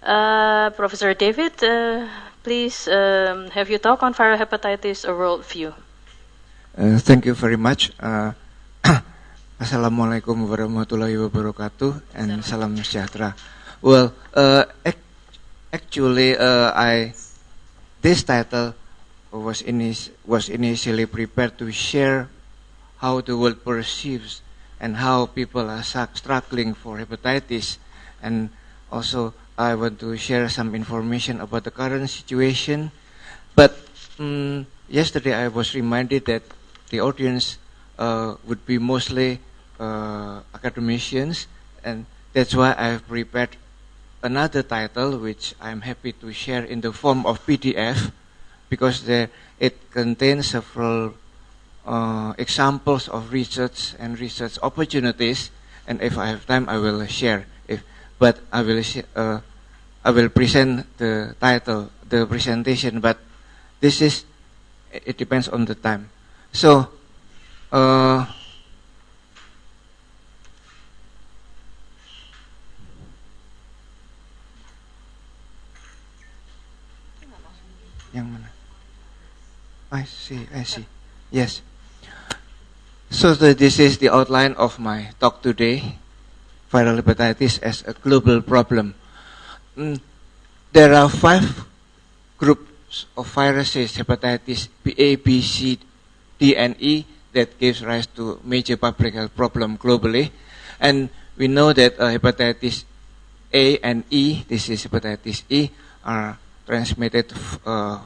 Professor David, please have you talk on viral hepatitis a worldview. Thank you very much. Assalamualaikum warahmatullahi wabarakatuh and salam sejahtera. Well, actually, this title was initially prepared to share how the world perceives and how people are struggling for hepatitis, and also I want to share some information about the current situation. But yesterday I was reminded that the audience would be mostly academicians, and that's why I've prepared another title which I'm happy to share in the form of PDF, because it contains several examples of research and research opportunities, and if I have time I will share. But I will present the title, the presentation, but it depends on the time. So yang mana? I see. Yes. So this is the outline of my talk today, viral hepatitis as a global problem. There are 5 groups of viruses, hepatitis A, B, C, D, and E, that gives rise to major public health problem globally. And we know that hepatitis A and E, this is hepatitis E, are transmitted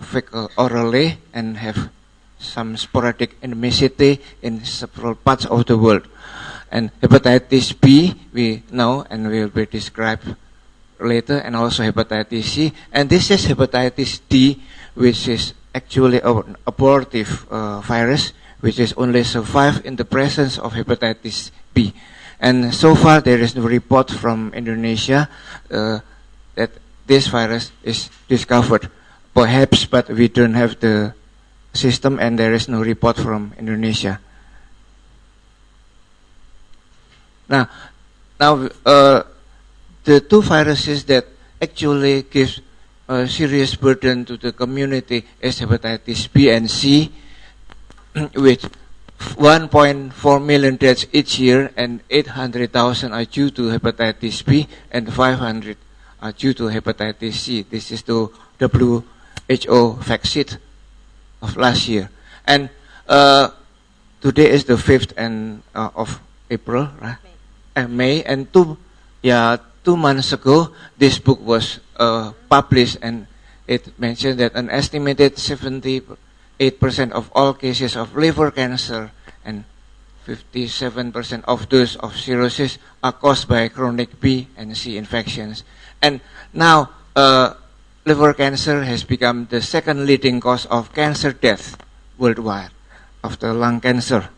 fecal orally and have some sporadic endemicity in several parts of the world. And hepatitis B, we know and will be described later, and also hepatitis C. And this is hepatitis D, which is actually an abortive virus, which is only survived in the presence of hepatitis B. And so far there is no report from Indonesia that this virus is discovered. Perhaps, but we don't have the system and there is no report from Indonesia. Now the 2 viruses that actually give a serious burden to the community is hepatitis B and C, with 1.4 million deaths each year, and 800,000 are due to hepatitis B and 500 are due to hepatitis C. This is the WHO fact sheet of last year. And today is the 5th of April, right? May, and 2 months ago, this book was published, and it mentioned that an estimated 78% of all cases of liver cancer and 57% of those of cirrhosis are caused by chronic B and C infections. And now, liver cancer has become the 2nd leading cause of cancer death worldwide, after lung cancer.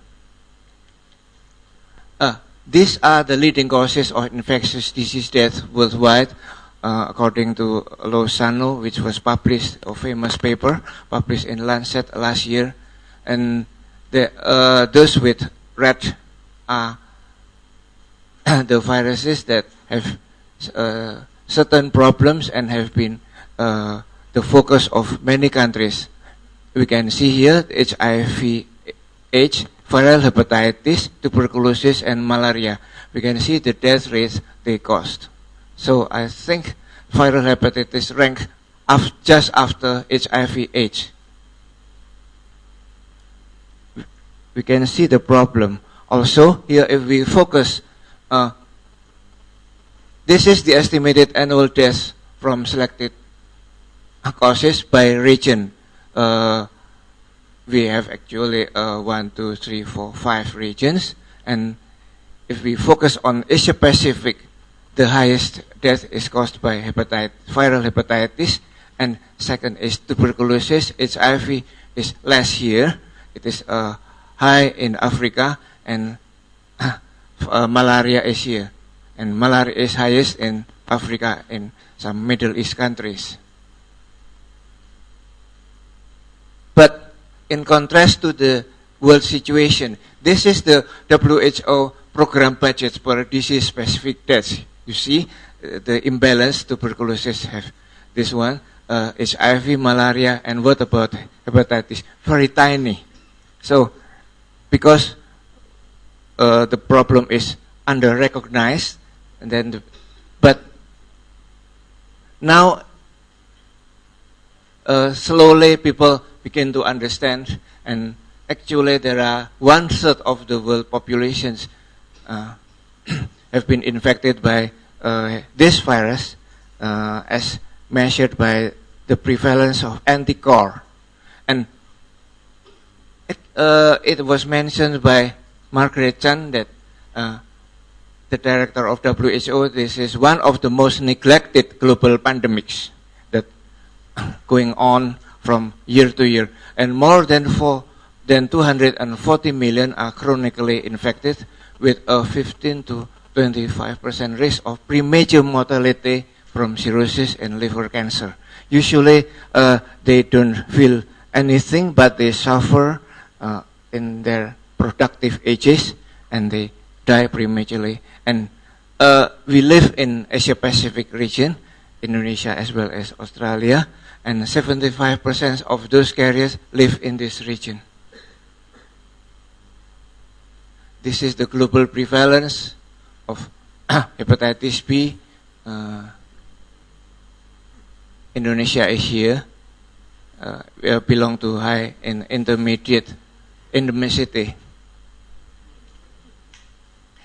These are the leading causes of infectious disease death worldwide, according to Lozano, which was published, a famous paper published in Lancet last year. And those with red are the viruses that have certain problems and have been the focus of many countries. We can see here HIV/AIDS, viral hepatitis, tuberculosis, and malaria. We can see the death rates they caused. So I think viral hepatitis rank just after HIV/AIDS. We can see the problem. Also, here if we focus, this is the estimated annual deaths from selected causes by region. We have actually 1, 2, 3, 4, 5 regions, and if we focus on Asia Pacific, the highest death is caused by viral hepatitis, and second is tuberculosis. HIV is less here. It is high in Africa, and malaria is here, and malaria is highest in Africa in some Middle East countries. But in contrast to the world situation, this is the WHO program budget for disease-specific deaths. You see, the imbalance tuberculosis have this one, HIV, malaria, and what about hepatitis? Very tiny. So, because the problem is under-recognized, and then, but now slowly people begin to understand, and actually there are 1/3 of the world populations have been infected by this virus as measured by the prevalence of anticore. And it was mentioned by Margaret Chan that the director of WHO, this is one of the most neglected global pandemics that going on from year to year. And more than 240 million are chronically infected with a 15 to 25% risk of premature mortality from cirrhosis and liver cancer. Usually they don't feel anything, but they suffer in their productive ages and they die prematurely. And we live in Asia Pacific region, Indonesia as well as Australia, and 75% of those carriers live in this region. This is the global prevalence of hepatitis B. Indonesia is here. We belong to high and intermediate endemicity.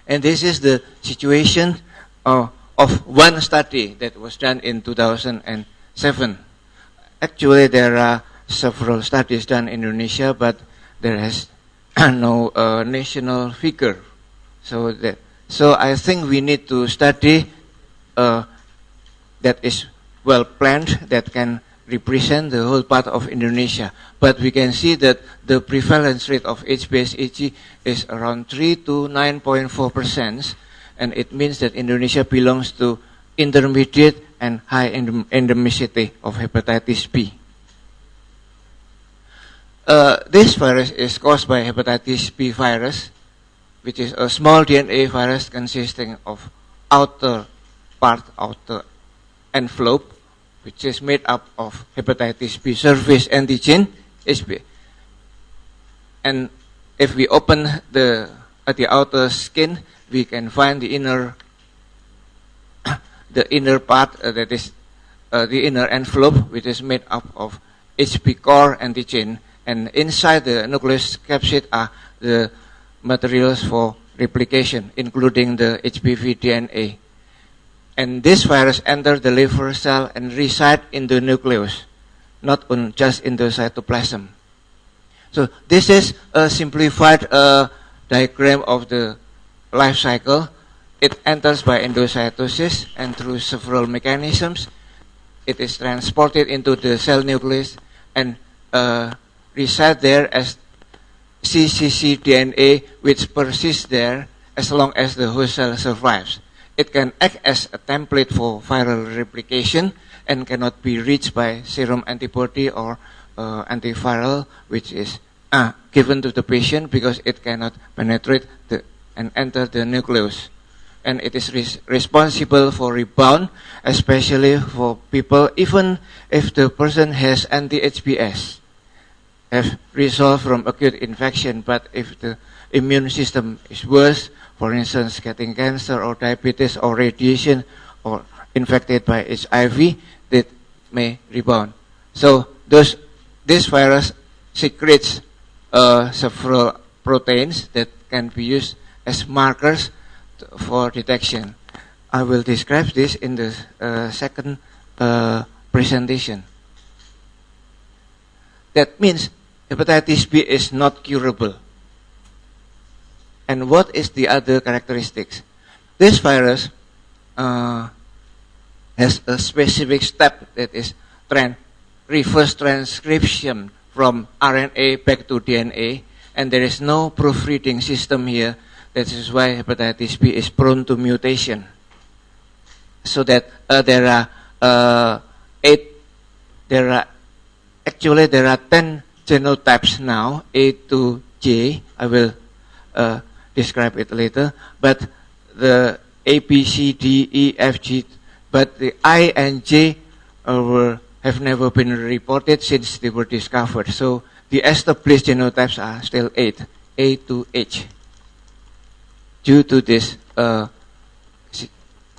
And this is the situation of one study that was done in 2007. Actually, there are several studies done in Indonesia, but there has no national figure. So I think we need to study that is well planned, that can represent the whole part of Indonesia. But we can see that the prevalence rate of HBsAg is around 3 to 9.4%, and it means that Indonesia belongs to intermediate and high endemicity of hepatitis B. This virus is caused by hepatitis B virus, which is a small DNA virus consisting of outer envelope, which is made up of hepatitis B surface antigen, HB. And if we open the outer skin, we can find the inner part, that is the inner envelope, which is made up of HB core antigen, and inside the nucleus capsid are the materials for replication, including the HBV DNA. And this virus enters the liver cell and reside in the nucleus, not just in the cytoplasm. So this is a simplified diagram of the life cycle. It enters by endocytosis, and through several mechanisms, it is transported into the cell nucleus and reside there as cccDNA, which persists there as long as the host cell survives. It can act as a template for viral replication and cannot be reached by serum antibody or antiviral, which is given to the patient because it cannot penetrate and enter the nucleus. And it is responsible for rebound, especially for people, even if the person has anti-HBs, have resolved from acute infection, but if the immune system is worse, for instance, getting cancer or diabetes or radiation or infected by HIV, that may rebound. So this virus secretes several proteins that can be used as markers for detection. I will describe this in the second presentation. That means hepatitis B is not curable. And what is the other characteristics? This virus has a specific step, that is reverse transcription from RNA back to DNA, and there is no proofreading system here. That is why hepatitis B is prone to mutation. So that there are 10 genotypes now, A to J. I will describe it later. But the A, B, C, D, E, F, G but the I and J have never been reported since they were discovered. So the established genotypes are still 8, A to H. Due to this,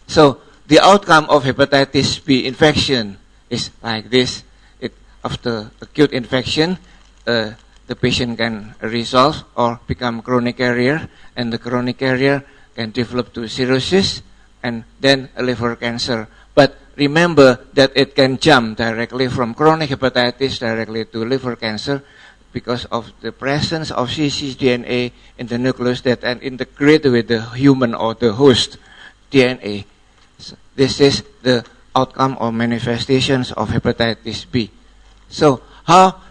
so the outcome of hepatitis B infection is like this. After acute infection, the patient can resolve or become chronic carrier, and the chronic carrier can develop to cirrhosis and then liver cancer. But remember that it can jump directly from chronic hepatitis directly to liver cancer because of the presence of cccDNA in the nucleus that can integrate with the human or the host DNA. So this is the outcome or manifestations of hepatitis B. So how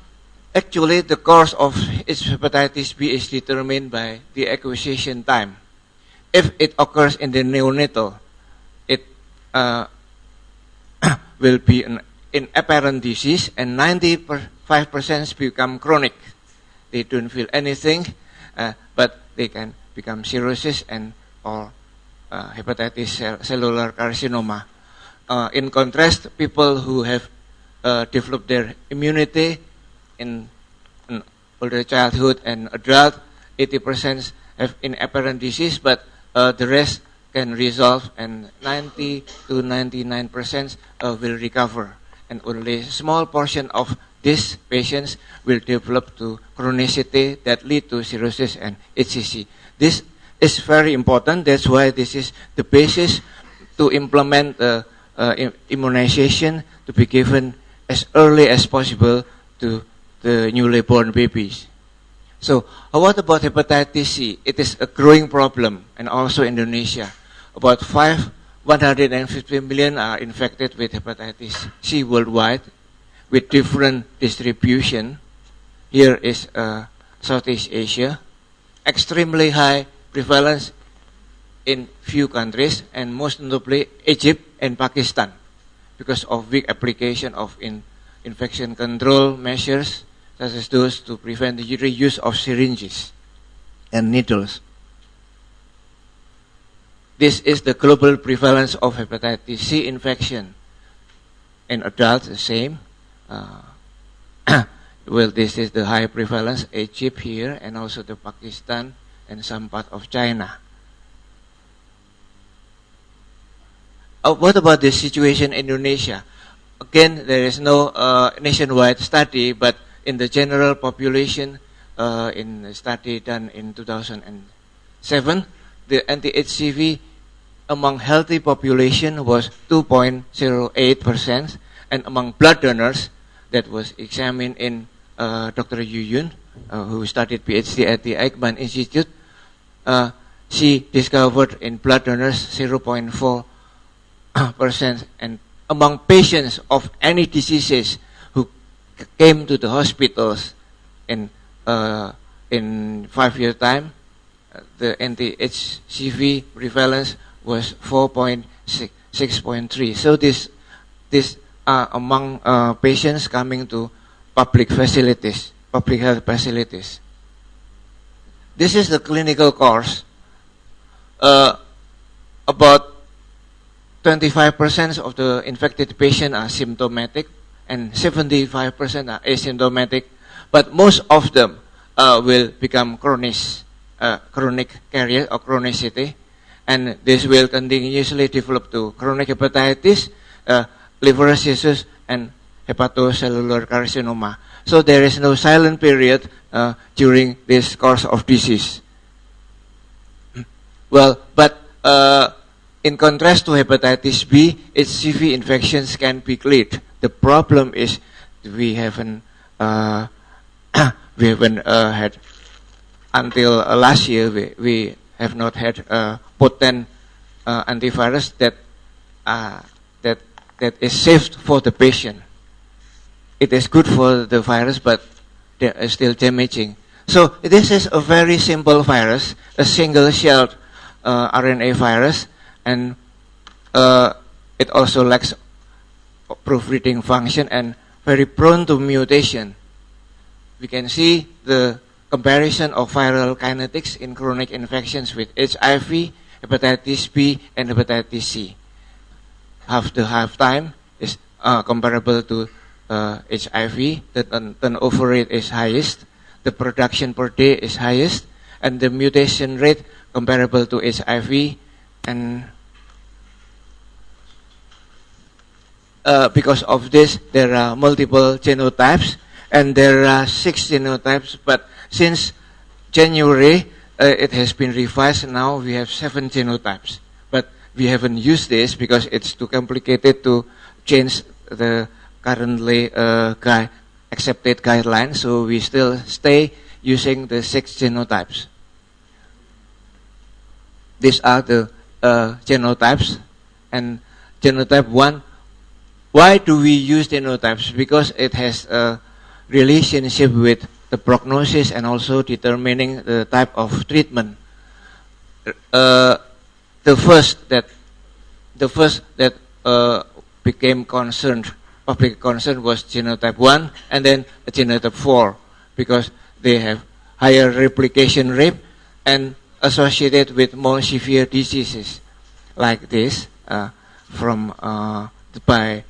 actually the course of its hepatitis B is determined by the acquisition time. If it occurs in the neonatal, it will be an inapparent disease, and 95% become chronic. They don't feel anything, but they can become cirrhosis and or hepatitis cellular carcinoma. In contrast, people who have developed their immunity in older childhood and adult, 80% have inapparent disease, but the rest can resolve, and 90 to 99% will recover. And only a small portion of these patients will develop to chronicity that lead to cirrhosis and HCC. This is very important. That's why this is the basis to implement immunization to be given as early as possible to the newly born babies. So what about hepatitis C? It is a growing problem, and also Indonesia. About 150 million are infected with hepatitis C worldwide, with different distribution. Here is Southeast Asia, extremely high prevalence in few countries, and most notably Egypt and Pakistan, because of weak application of infection control measures, such as those to prevent the reuse of syringes and needles. This is the global prevalence of hepatitis C infection. In adults, the same. Well, this is the high prevalence, Egypt here, and also the Pakistan and some part of China. What about the situation in Indonesia? Again, there is no nationwide study, but in the general population, in a study done in 2007, the anti-HCV among healthy population was 2.08%, and among blood donors that was examined in Dr. Yu Yun, who studied PhD at the Eichmann Institute, she discovered in blood donors 0.4%, and among patients of any diseases who came to the hospitals in 5 years' time, the anti-HCV prevalence was 6.3. So this among patients coming to public facilities, public health facilities. This is the clinical course. About 25% of the infected patients are symptomatic, and 75% are asymptomatic, but most of them will become chronic carrier or chronicity, and this will continuously develop to chronic hepatitis, liver cirrhosis, and hepatocellular carcinoma. So there is no silent period during this course of disease. Well, but in contrast to hepatitis B, HCV infections can be cleared. The problem is we haven't had until last year. We have not had potent antivirus that is safe for the patient. It is good for the virus, but they are still damaging. So this is a very simple virus, a single-celled RNA virus, and it also lacks proofreading function and very prone to mutation. We can see the comparison of viral kinetics in chronic infections with HIV, hepatitis B, and hepatitis C. half the half-time is comparable to HIV. The turnover rate is highest. The production per day is highest. And the mutation rate comparable to HIV. And because of this, there are multiple genotypes. And there are 6 genotypes. But since January, it has been revised. Now we have 7 genotypes. But we haven't used this because it's too complicated to change the currently accepted guidelines. So we still stay using the 6 genotypes. These are the genotypes. And genotype 1, why do we use genotypes? Because it has a relationship with the prognosis and also determining the type of treatment. The first that became public concern was genotype 1 and then genotype 4 because they have higher replication rate and associated with more severe diseases like this by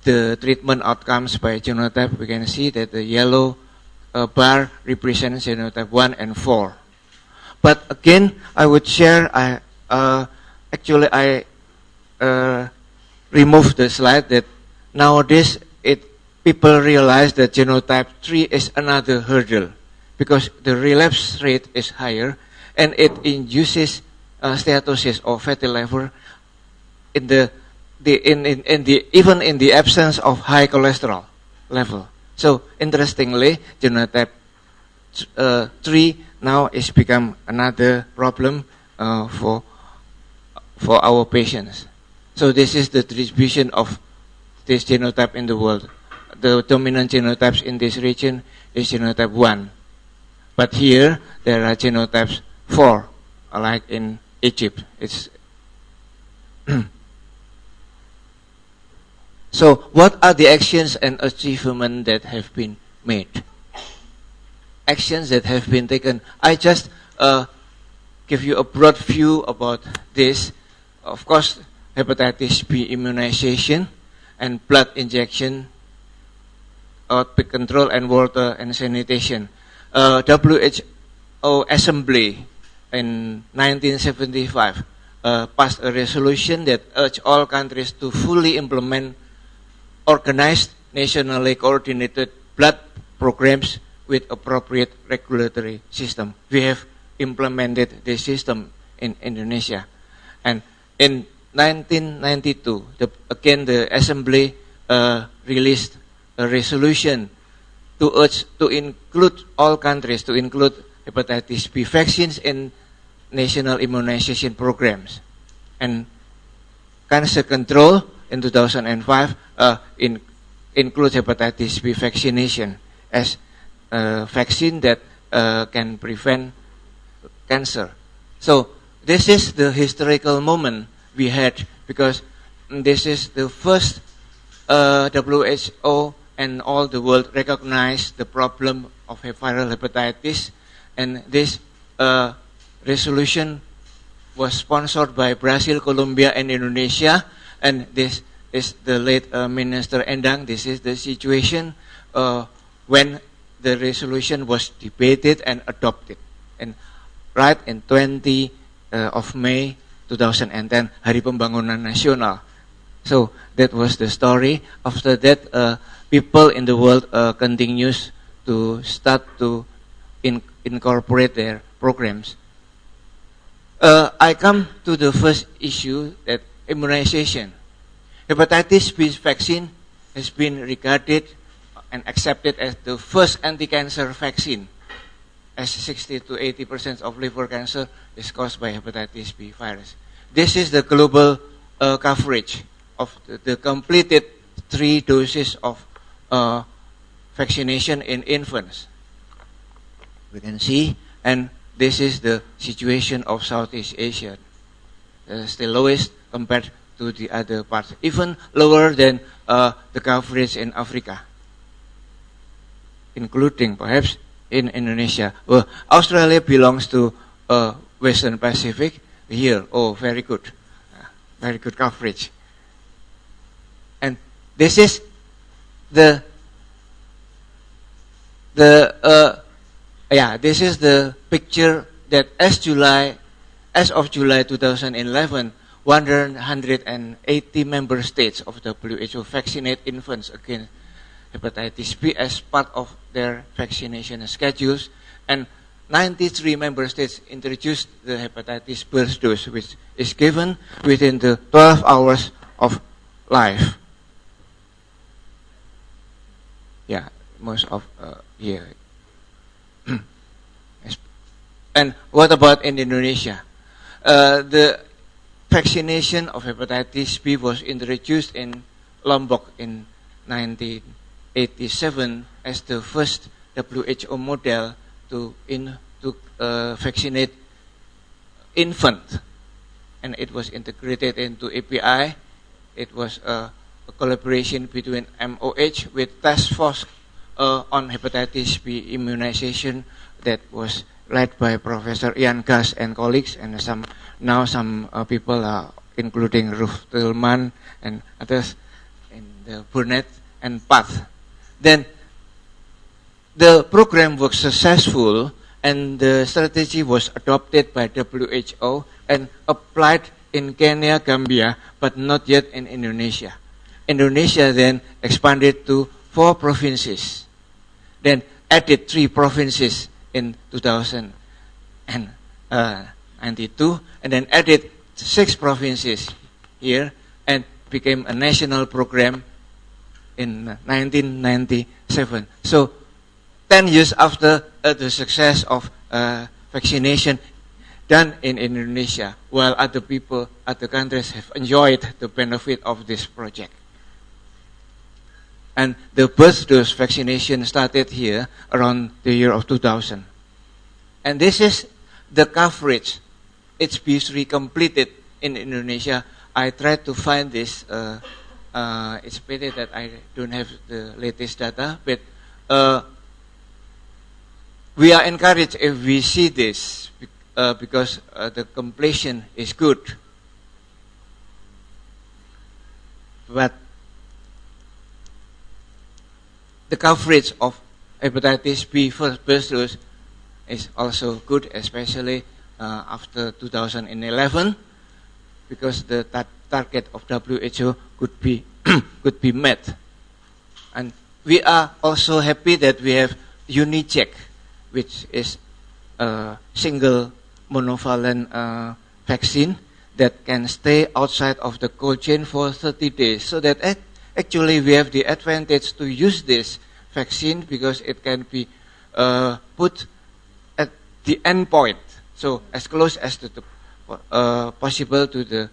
the treatment outcomes by genotype. We can see that the yellow bar represents genotype 1 and 4. But again, I would share, I removed the slide that nowadays people realize that genotype 3 is another hurdle because the relapse rate is higher and it induces steatosis or fatty liver even in the absence of high cholesterol level. So interestingly, genotype 3 now is become another problem for our patients. So this is the distribution of this genotype in the world. The dominant genotypes in this region is genotype 1. But here there are genotypes 4, like in Egypt. So what are the actions and achievements that have been made? Actions that have been taken. I just give you a broad view about this. Of course, hepatitis B immunization and blood injection, outbreak control and water and sanitation. WHO Assembly in 1975 passed a resolution that urged all countries to fully implement organized, nationally coordinated blood programs with appropriate regulatory system. We have implemented this system in Indonesia. And in 1992, the Assembly released a resolution to urge to include all countries, to include hepatitis B vaccines in national immunization programs. And cancer control in 2005 includes hepatitis B vaccination as a vaccine that can prevent cancer. So this is the historical moment we had because this is the first WHO and all the world recognized the problem of viral hepatitis, and this resolution was sponsored by Brazil, Colombia, and Indonesia. And this is the late Minister Endang. This is the situation when the resolution was debated and adopted. And right in 20 of May 2010, Hari Pembangunan Nasional. So that was the story. After that, people in the world continues to start to incorporate their programs. I come to the first issue, that immunization. Hepatitis B vaccine has been regarded and accepted as the first anti-cancer vaccine, as 60 to 80% of liver cancer is caused by hepatitis B virus. This is the global coverage of the completed 3 doses of vaccination in infants. We can see, and this is the situation of Southeast Asia. It's the lowest compared to the other parts, even lower than the coverage in Africa, including perhaps in Indonesia. Well, Australia belongs to Western Pacific. Here, oh, very good coverage. This is this is the picture that as of July 2011, 180 member states of WHO vaccinate infants against hepatitis B as part of their vaccination schedules, and 93 member states introduced the hepatitis first dose, which is given within the 12 hours of life. Yeah, most of here. And what about in Indonesia? The vaccination of hepatitis B was introduced in Lombok in 1987 as the first WHO model to vaccinate infant, and it was integrated into API. It was a collaboration between MOH with Task Force on Hepatitis B Immunization that was led by Professor Ian Gass and colleagues, and some people, including Ruth Tillman and others, in the Burnett and Path. Then the program was successful, and the strategy was adopted by WHO and applied in Kenya, Gambia, but not yet in Indonesia. Indonesia then expanded to 4 provinces, then added 3 provinces in 2092, and then added 6 provinces here, and became a national program in 1997. So 10 years after the success of vaccination done in Indonesia, while other people, other countries have enjoyed the benefit of this project. And the birth dose vaccination started here around the year of 2000. And this is the coverage HB3 completed in Indonesia. I tried to find this. It's pity that I don't have the latest data, but we are encouraged if we see this because the completion is good. But the coverage of hepatitis B first dose is also good, especially after 2011, because the target of WHO could be could be met. And we are also happy that we have Unicheck, which is a single monovalent vaccine that can stay outside of the cold chain for 30 days, so that actually we have the advantage to use this vaccine because it can be put at the end point, so as close as possible to the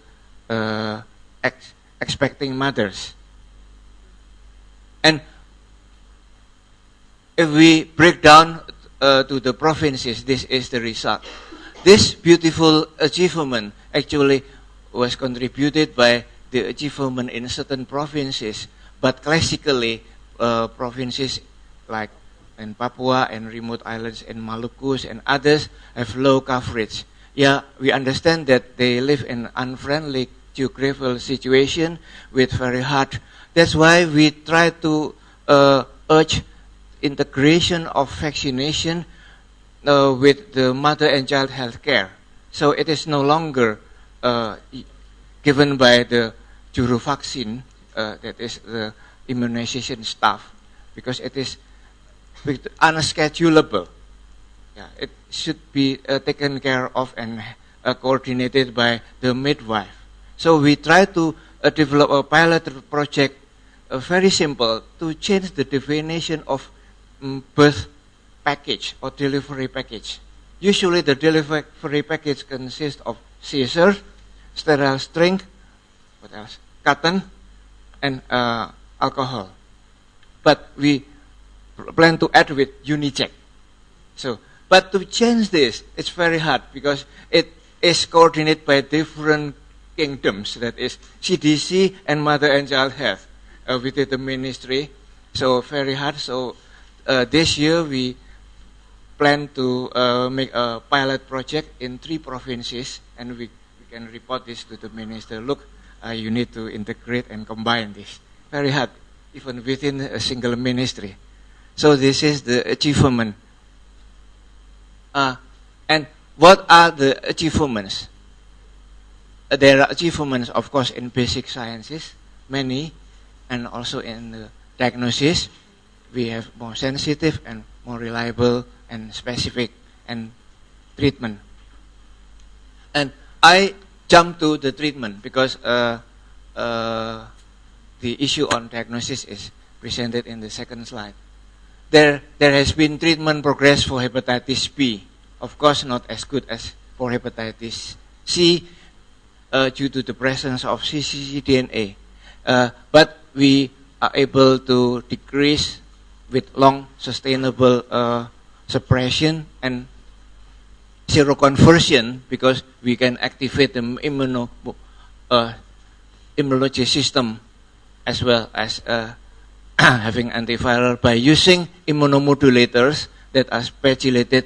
expecting mothers. And if we break down to the provinces, this is the result. This beautiful achievement actually was contributed by the achievement in certain provinces, but classically provinces like in Papua and remote islands in Maluku and others have low coverage. Yeah, we understand that they live in unfriendly geographical situation with very hard. That's why we try to urge integration of vaccination with the mother and child health care. So it is no longer given by the Juru vaccine, that is the immunization staff, because it is unschedulable. Yeah, it should be taken care of and coordinated by the midwife. So we try to develop a pilot project, very simple, to change the definition of birth package or delivery package. Usually the delivery package consists of scissors, sterile string, what else? Cotton, and alcohol. But we plan to add with Unicheck. So, but to change this, it's very hard because it is coordinated by different kingdoms, that is CDC and Mother and Child Health within the ministry. So very hard. So this year we plan to make a pilot project in 3 provinces, and we can report this to the minister. Look, you need to integrate and combine this. very hard, even within a single ministry. So this is the achievement. And what are the achievements? There are achievements, of course, in basic sciences, many, and also in the diagnosis. We have more sensitive and more reliable and specific and treatment. And I jump to the treatment because the issue on diagnosis is presented in the second slide. There has been treatment progress for hepatitis B. Of course, not as good as for hepatitis C due to the presence of cccDNA. But we are able to decrease with long sustainable suppression and seroconversion because we can activate the immunology system as well as having antiviral by using immunomodulators that are speculated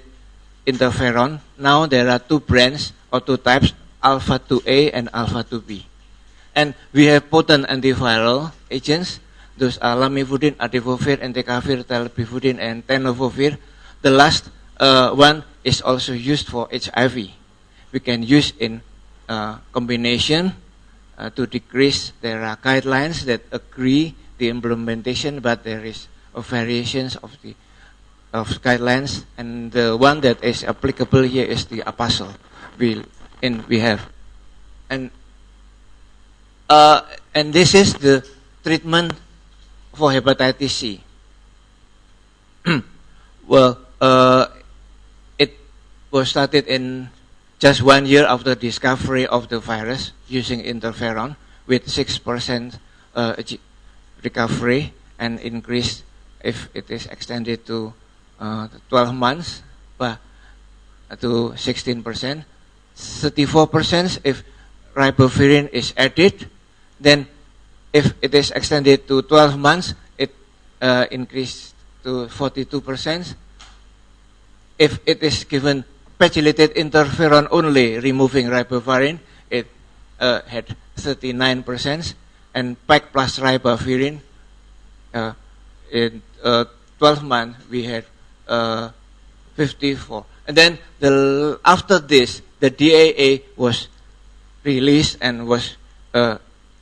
interferon. Now there are two brands or two types, alpha 2A and alpha 2B. And we have potent antiviral agents. Those are lamivudine, adefovir, entecavir, telbifudin, and tenofovir. The last one is also used for HIV. We can use in combination to decrease. There are guidelines that agree the implementation, but there is variations of the guidelines, and the one that is applicable here is the APASL we have, and this is the treatment for hepatitis C. Well, it was started in just 1 year after discovery of the virus using interferon with 6% recovery and increased if it is extended to 12 months to 16%, 34% if ribavirin is added. Then if it is extended to 12 months, it increased to 42%. If it is given pegylated interferon only, removing ribavirin, it had 39%, and PEG plus ribavirin in 12 months we had 54. And then after this, the DAA was released and was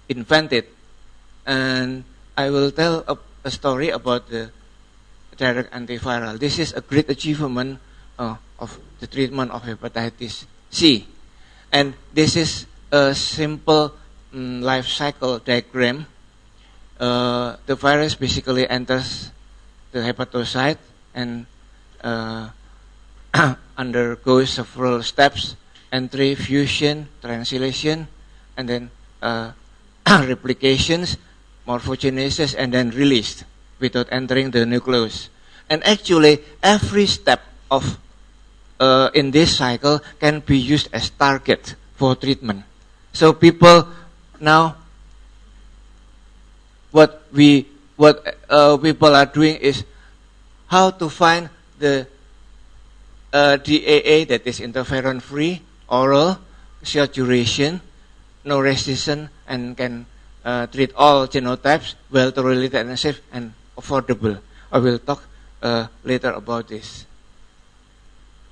invented. And I will tell a story about the direct antiviral. This is a great achievement of the treatment of hepatitis C. And this is a simple life cycle diagram. The virus basically enters the hepatocyte and undergoes several steps: entry, fusion, translation, and then replications, morphogenesis, and then released without entering the nucleus. And actually, every step of in this cycle can be used as target for treatment. So people now, what people are doing is how to find the DAA that is interferon-free, oral, short duration, no resistance, and can treat all genotypes, well tolerated and safe and affordable. I will talk later about this.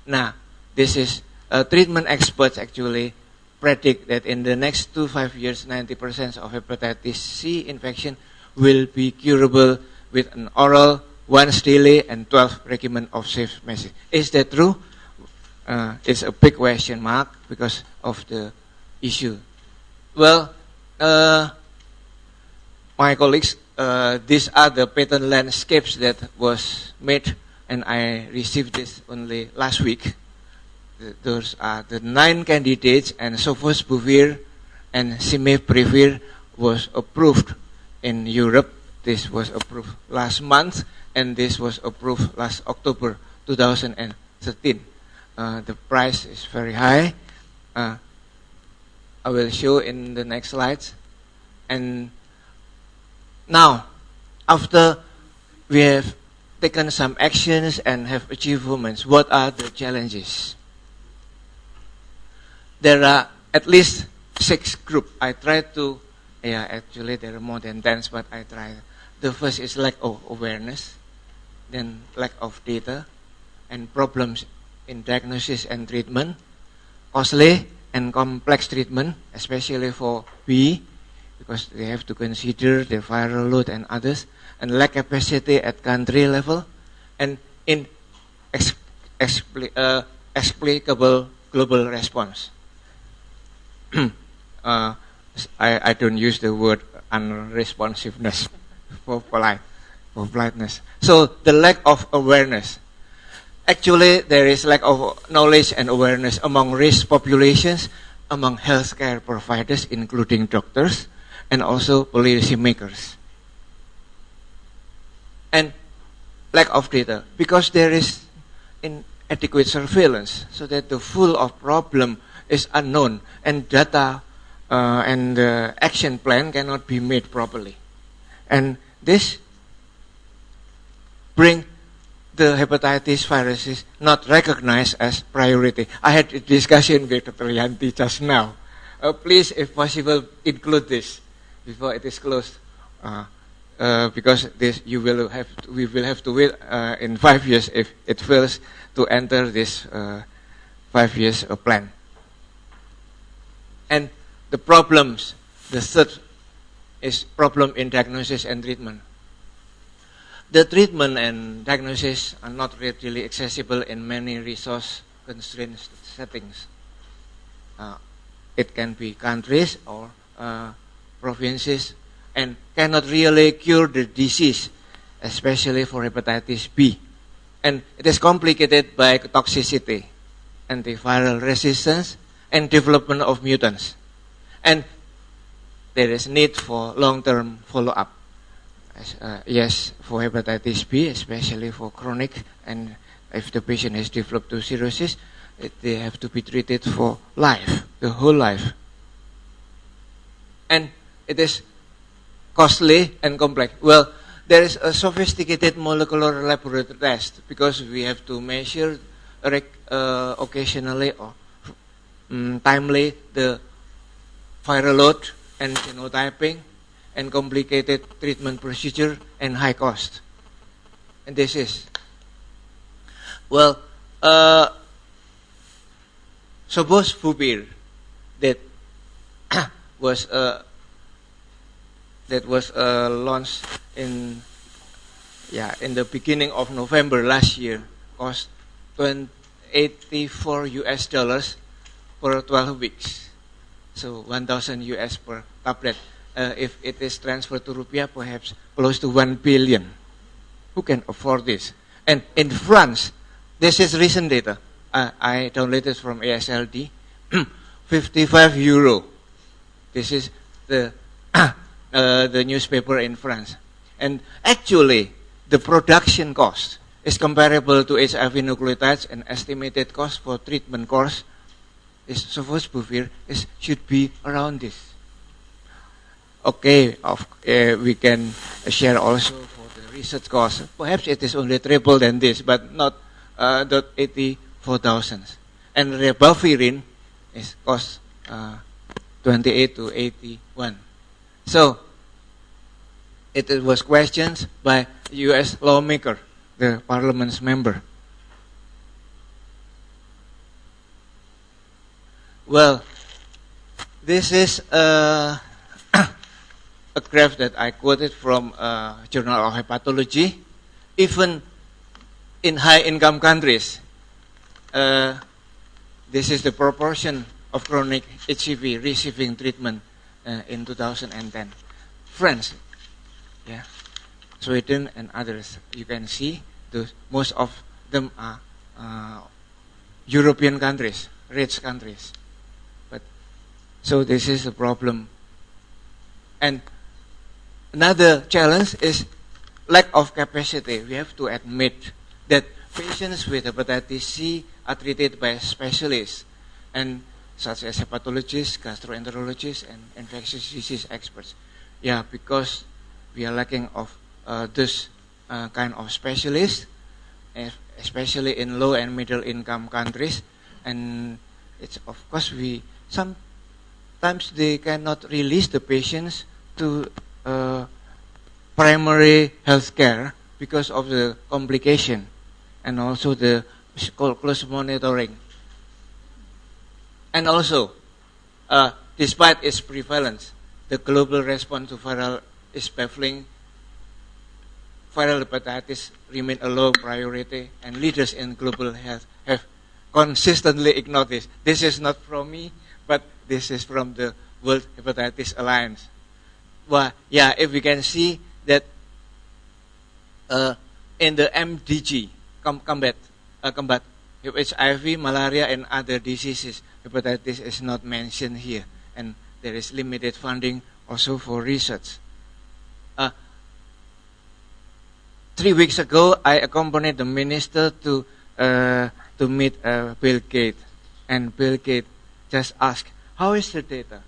Now, this is treatment experts actually predict that in the next 2 to 5 years, 90% of hepatitis C infection will be curable with an oral, once daily, and 12 regimen of safe message. Is that true? It's a big question mark because of the issue. Well, my colleagues, these are the patent landscapes that was made, and I received this only last week. Those are the 9 candidates, and sofosbuvir and cimeprevir was approved in Europe. This was approved last month, and this was approved last October 2013. The price is very high. I will show in the next slides. And now, after we have taken some actions and have achievements, what are the challenges? There are at least 6 groups. I tried to Yeah, actually there are more than 10, but I try. The first is lack of awareness, then lack of data, and problems in diagnosis and treatment, costly and complex treatment, especially for B, because they have to consider the viral load and others, and lack capacity at country level, and explicable global response. I don't use the word unresponsiveness for politeness. So the lack of awareness. Actually, there is lack of knowledge and awareness among risk populations, among healthcare providers, including doctors, and also policy makers. And lack of data, because there is inadequate surveillance, so that the full of problem is unknown, and data and the action plan cannot be made properly. And this bring the hepatitis viruses not recognized as priority. I had a discussion with Dr. Yanti just now. Please, if possible, include this before it is closed, because this we will have to wait in 5 years if it fails to enter this 5 years plan. And the problems, the third is problem in diagnosis and treatment. The treatment and diagnosis are not readily accessible in many resource-constrained settings. It can be countries or provinces, and cannot really cure the disease, especially for hepatitis B. And it is complicated by toxicity, antiviral resistance, and development of mutants. And there is need for long-term follow-up. Yes, for hepatitis B, especially for chronic, and if the patient has developed to cirrhosis, they have to be treated for life, the whole life. And it is costly and complex. Well, there is a sophisticated molecular laboratory test, because we have to measure occasionally or timely the viral load and phenotyping, and complicated treatment procedure and high cost. And this is, well, Sofosbuvir that was launched in the beginning of November last year, cost $84 per 12 weeks. So $1,000 per tablet. If it is transferred to rupiah, perhaps close to 1 billion. Who can afford this? And in France, this is recent data. I downloaded from ASLD. 55 euro. This is the newspaper in France. And actually, the production cost is comparable to HIV nucleotides, and estimated cost for treatment course is Sofosbuvir should be around this. Okay, we can share also for the research cost. Perhaps it is only triple than this, but not 84,000. And Ribavirin is cost 28 to 81. So it was questioned by U.S. lawmaker, the parliament's member. Well, this is a graph that I quoted from Journal of Hepatology. Even in high-income countries, this is the proportion of chronic HCV receiving treatment in 2010. France, yeah, Sweden and others. You can see most of them are European countries, rich countries. But so this is the problem. And another challenge is lack of capacity. We have to admit that patients with hepatitis C are treated by specialists, and such as hepatologists, gastroenterologists, and infectious disease experts. Yeah, because we are lacking of this kind of specialists, especially in low and middle income countries. And it's, of course, sometimes they cannot release the patients to primary health care because of the complication and also the close monitoring. And also, despite its prevalence, the global response to viral is baffling. Viral hepatitis remain a low priority, and leaders in global health have consistently ignored this. This is not from me, but this is from the World Hepatitis Alliance. Well, yeah, if we can see that in the MDG, combat HIV, malaria, and other diseases, hepatitis is not mentioned here, and there is limited funding also for research. 3 weeks ago, I accompanied the minister to meet Bill Gates, and Bill Gates just asked, "How is the data?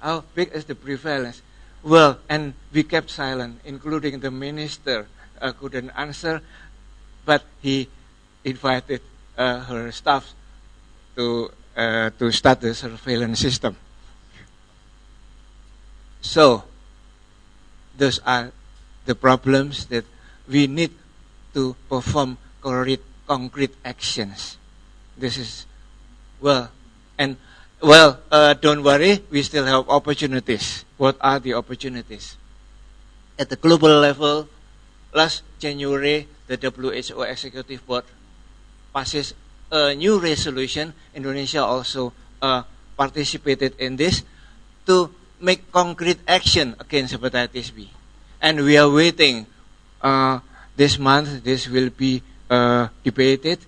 How big is the prevalence?" Well, and we kept silent, including the minister couldn't answer, but he invited her staff to start the surveillance system. So, those are the problems that we need to perform concrete actions. This is, don't worry, we still have opportunities. What are the opportunities? At the global level, last January, the WHO Executive Board passes a new resolution. Indonesia also participated in this to make concrete action against hepatitis B. And we are waiting. This month, this will be debated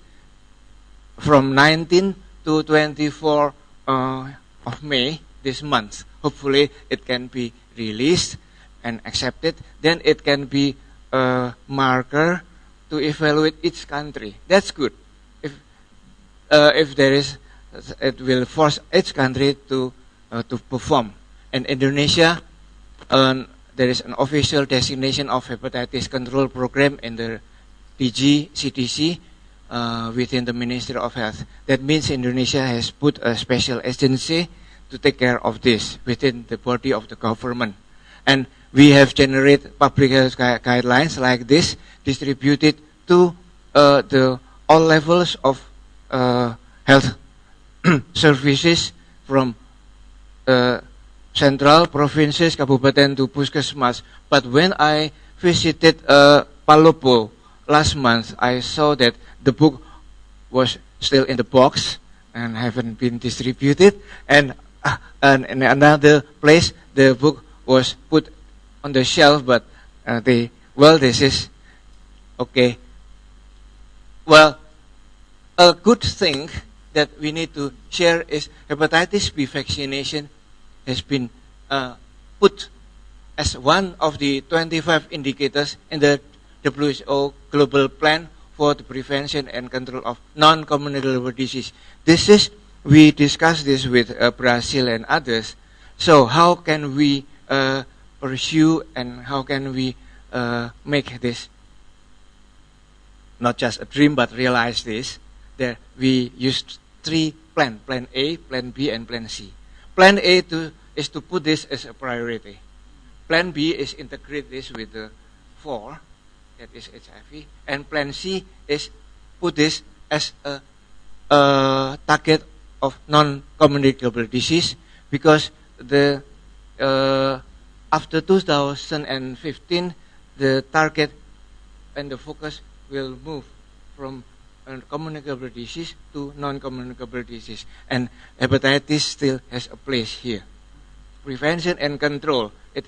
from 19 to 24 of May this month. Hopefully, it can be released and accepted. Then it can be a marker to evaluate each country. That's good. If there is, it will force each country to perform. And Indonesia, there is an official designation of hepatitis control program in the DG CDC within the Ministry of Health. That means Indonesia has put a special agency to take care of this within the body of the government. And we have generated public health guidelines like this, distributed to all levels of health services from central, provinces, kabupaten to puskesmas. But when I visited Palopo last month, I saw that the book was still in the box and haven't been distributed. And in another place, the book was put on the shelf, but this is okay. Well, a good thing that we need to share is hepatitis B vaccination has been put as one of the 25 indicators in the WHO Global Plan for the Prevention and Control of Non-Communicable Disease. We discussed this with Brazil and others. So how can we pursue and how can we make this not just a dream but realize this? There we used 3 plans: Plan A, Plan B, and Plan C. Plan A is to put this as a priority. Plan B is integrate this with the 4, that is HIV. And Plan C is put this as a target of non-communicable disease, because after 2015, the target and the focus will move from communicable disease to non-communicable disease, and hepatitis still has a place here. Prevention and control. It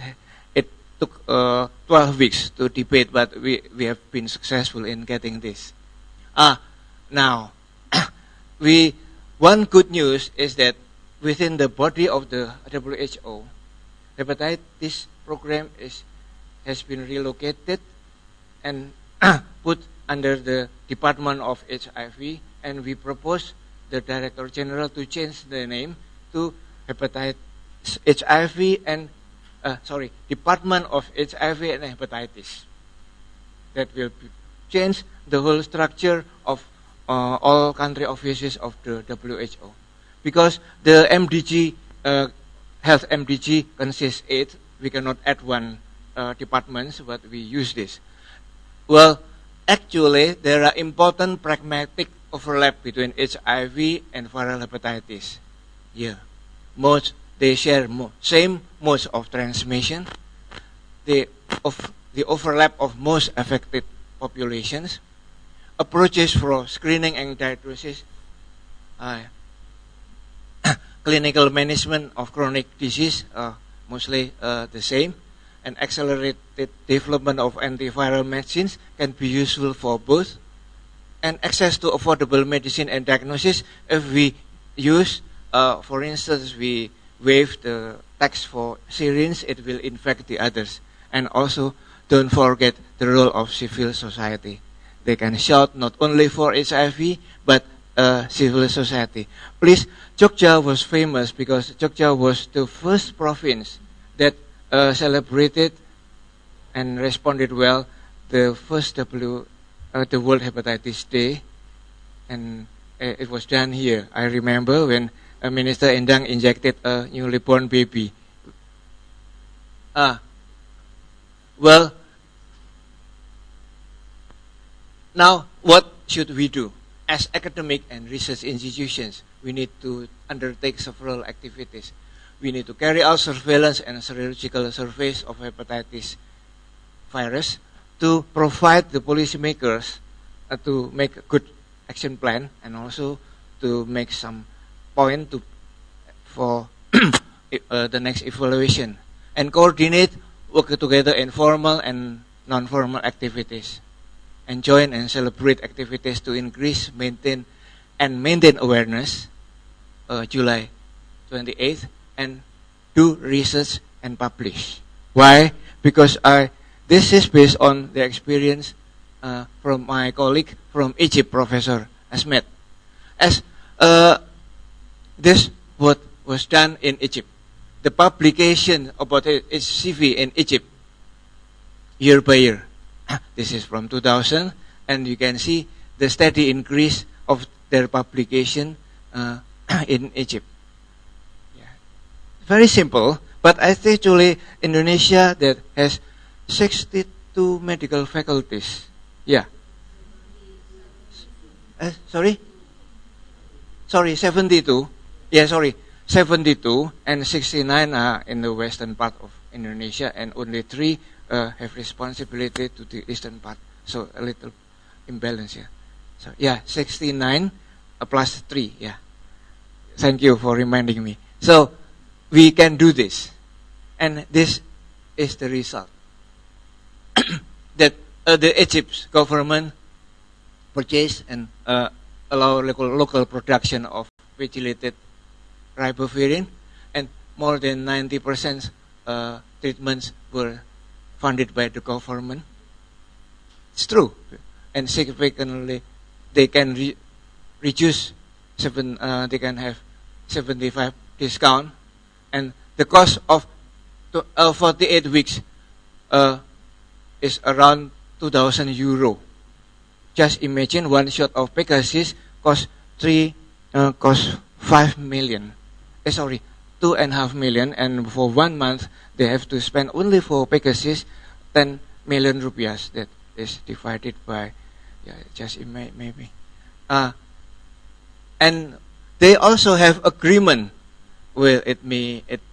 took 12 weeks to debate, but we have been successful in getting this. Now, one good news is that within the body of the WHO, hepatitis program has been relocated and put under the Department of HIV, and we propose the Director General to change the name to Department of HIV and Hepatitis. That will change the whole structure of all country offices of the WHO, because the MDG health MDG consists 8, we cannot add one department, but we use this. Well, actually, there are important pragmatic overlap between HIV and viral hepatitis. Yeah, they share same modes of transmission. The overlap of most affected populations, approaches for screening and diagnosis, clinical management of chronic disease, mostly the same, and accelerated development of antiviral medicines can be useful for both, and access to affordable medicine and diagnosis. If we use, for instance, we waive the tax for syringes, it will infect the others. And also, don't forget the role of civil society. They can shout not only for HIV, but civil society. Please, Jogja was famous because Jogja was the first province that celebrated and responded well the first the World Hepatitis Day, and it was done here. I remember when Minister Endang injected a newly born baby. Well, now what should we do? As academic and research institutions, we need to undertake several activities. We need to carry out surveillance and serological surveys of hepatitis virus to provide the policymakers to make a good action plan, and also to make some point for the next evaluation, and coordinate, work together in formal and non-formal activities, and join and celebrate activities to increase, maintain awareness, July 28th, and do research and publish. Why? Because this is based on the experience from my colleague from Egypt, Professor Ahmed. As this what was done in Egypt. The publication about HCV in Egypt, year by year. This is from 2000, and you can see the steady increase of their publication in Egypt. Yeah. Very simple, but actually Indonesia that has 62 medical faculties. Yeah. Sorry, 72. Yeah, sorry, 72 and 69 are in the western part of Indonesia, and only 3 have responsibility to the eastern part. So a little imbalance, yeah. So yeah, 69 plus 3, yeah. Thank you for reminding me. So we can do this, and this is the result that the Egypt's government purchase and allow local production of vigilated ribavirin, and more than 90% treatments were funded by the government. It's true, and significantly they can reduce they can have 75 discount, and the cost of 48 weeks is around 2,000 euro. Just imagine one shot of Pegasus cost 5 million. 2.5 million, and for 1 month they have to spend only for Pegasus 10 million rupiahs. That is divided by, just maybe. And they also have agreement with it.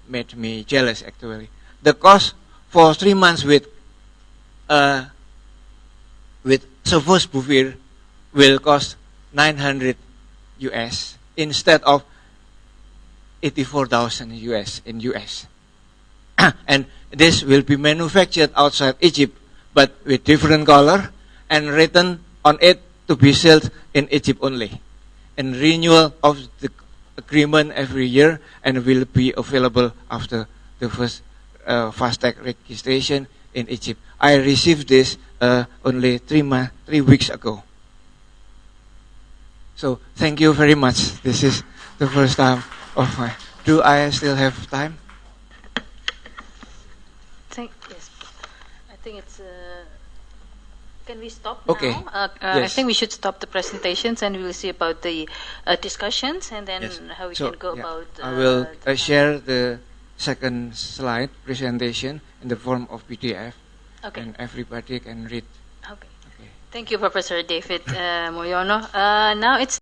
Made me jealous actually. The cost for 3 months with Sofosbuvir will cost 900 US instead of 84,000 US in US. And this will be manufactured outside Egypt, but with different color, and written on it to be sold in Egypt only. And renewal of the agreement every year, and will be available after the first FASTag registration in Egypt. I received this only 3 weeks ago. So thank you very much. This is the first time of my. Do I still have time? Yes. I think it's. Can we stop okay. now? Yes. I think we should stop the presentations, and we will see about the discussions, and then Yes. how we So, can go about. I will share the second slide presentation in the form of PDF, Okay. and everybody can read. Okay. Okay. Thank you, Professor David Moyono. Now it's